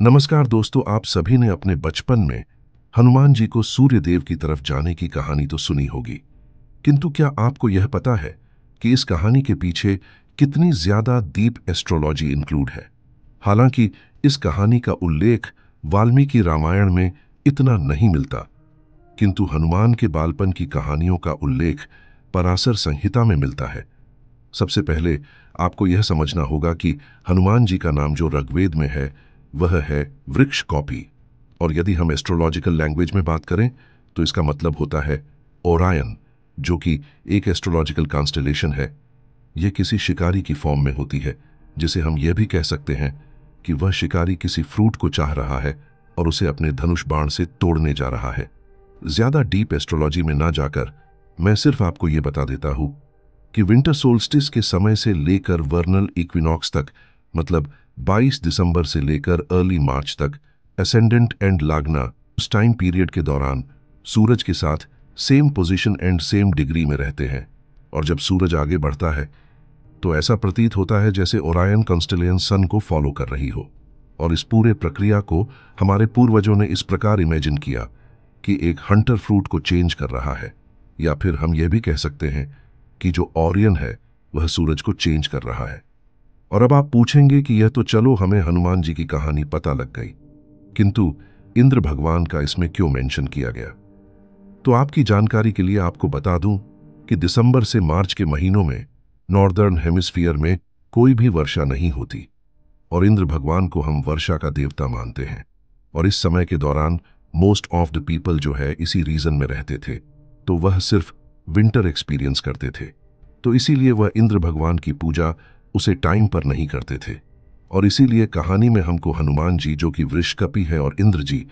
नमस्कार दोस्तों, आप सभी ने अपने बचपन में हनुमान जी को सूर्य देव की तरफ जाने की कहानी तो सुनी होगी। किंतु क्या आपको यह पता है कि इस कहानी के पीछे कितनी ज्यादा डीप एस्ट्रोलॉजी इंक्लूड है। हालांकि इस कहानी का उल्लेख वाल्मीकि रामायण में इतना नहीं मिलता, किंतु हनुमान के बालपन की कहानियों का उल्लेख पराशर संहिता में मिलता है। सबसे पहले आपको यह समझना होगा कि हनुमान जी का नाम जो ऋग्वेद में है वह है वृक्ष कॉपी। और यदि हम एस्ट्रोलॉजिकल लैंग्वेज में बात करें तो इसका मतलब होता है ओरायन, जो कि एक एस्ट्रोलॉजिकल कॉन्स्टेलेशन है। यह किसी शिकारी की फॉर्म में होती है, जिसे हम यह भी कह सकते हैं कि वह शिकारी किसी फ्रूट को चाह रहा है और उसे अपने धनुष बाण से तोड़ने जा रहा है। ज्यादा डीप एस्ट्रोलॉजी में ना जाकर मैं सिर्फ आपको यह बता देता हूं कि विंटर सोल्स्टिस के समय से लेकर वर्नल इक्विनॉक्स तक, मतलब 22 दिसंबर से लेकर अर्ली मार्च तक, एसेंडेंट एंड लागना उस टाइम पीरियड के दौरान सूरज के साथ same position and same degree में रहते हैं। और जब सूरज आगे बढ़ता है तो ऐसा प्रतीत होता है जैसे ओरायन कॉन्स्टेलेशन सन को फॉलो कर रही हो। और इस पूरे प्रक्रिया को हमारे पूर्वजों ने इस प्रकार इमेजिन किया कि एक हंटर फ्रूट को चेंज कर रहा है, या फिर हम यह भी कह सकते हैं कि जो ओरियन है वह सूरज को चेंज कर रहा है। और अब आप पूछेंगे कि यह तो चलो हमें हनुमान जी की कहानी पता लग गई, किंतु इंद्र भगवान का इसमें क्यों मेंशन किया गया। तो आपकी जानकारी के लिए आपको बता दूं कि दिसंबर से मार्च के महीनों में नॉर्दर्न हेमिस्फीयर में कोई भी वर्षा नहीं होती, और इंद्र भगवान को हम वर्षा का देवता मानते हैं। और इस समय के दौरान मोस्ट ऑफ द पीपल जो है इसी रीजन में रहते थे, तो वह सिर्फ विंटर एक्सपीरियंस करते थे। तो इसीलिए वह इंद्र भगवान की पूजा उसे टाइम पर नहीं करते थे। और इसीलिए कहानी में हमको हनुमान जी, जो कि वृषकपि है, और इंद्र जी,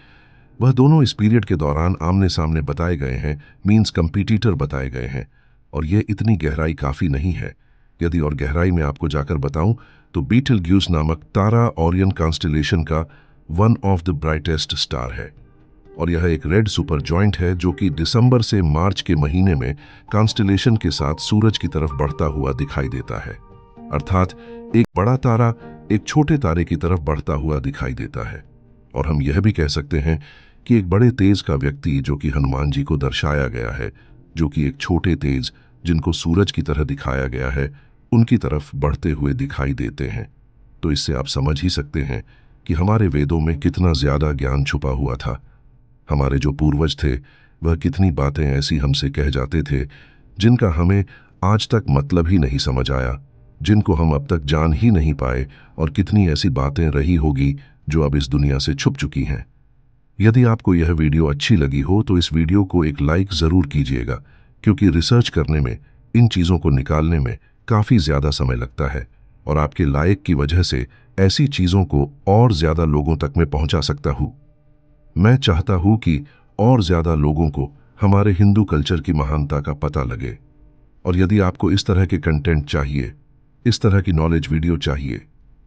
वह दोनों इस पीरियड के दौरान आमने सामने बताए गए हैं, मीन्स कंपटीटर बताए गए हैं। और यह इतनी गहराई काफी नहीं है। यदि और गहराई में आपको जाकर बताऊं तो बीटलग्यूस नामक तारा ओरियन कॉन्स्टेलेशन का one of the brightest star है। और यह एक रेड सुपर जॉइंट है जो कि दिसंबर से मार्च के महीने में कॉन्स्टेलेशन के साथ सूरज की तरफ बढ़ता हुआ दिखाई देता है। अर्थात एक बड़ा तारा एक छोटे तारे की तरफ बढ़ता हुआ दिखाई देता है। और हम यह भी कह सकते हैं कि एक बड़े तेज का व्यक्ति, जो कि हनुमान जी को दर्शाया गया है, जो कि एक छोटे तेज जिनको सूरज की तरह दिखाया गया है, उनकी तरफ बढ़ते हुए दिखाई देते हैं। तो इससे आप समझ ही सकते हैं कि हमारे वेदों में कितना ज्यादा ज्ञान छुपा हुआ था। हमारे जो पूर्वज थे वह कितनी बातें ऐसी हमसे कह जाते थे जिनका हमें आज तक मतलब ही नहीं समझ आया, जिनको हम अब तक जान ही नहीं पाए। और कितनी ऐसी बातें रही होगी जो अब इस दुनिया से छुप चुकी हैं। यदि आपको यह वीडियो अच्छी लगी हो तो इस वीडियो को एक लाइक जरूर कीजिएगा, क्योंकि रिसर्च करने में, इन चीज़ों को निकालने में काफ़ी ज़्यादा समय लगता है। और आपके लाइक की वजह से ऐसी चीज़ों को और ज़्यादा लोगों तक मैं पहुंचा सकता हूँ। मैं चाहता हूं कि और ज्यादा लोगों को हमारे हिंदू कल्चर की महानता का पता लगे। और यदि आपको इस तरह के कंटेंट चाहिए, इस तरह की नॉलेज वीडियो चाहिए,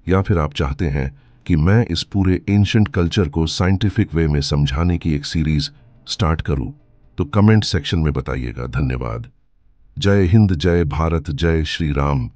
या फिर आप चाहते हैं कि मैं इस पूरे एंशिएंट कल्चर को साइंटिफिक वे में समझाने की एक सीरीज स्टार्ट करूं, तो कमेंट सेक्शन में बताइएगा। धन्यवाद। जय हिंद, जय भारत, जय श्री राम।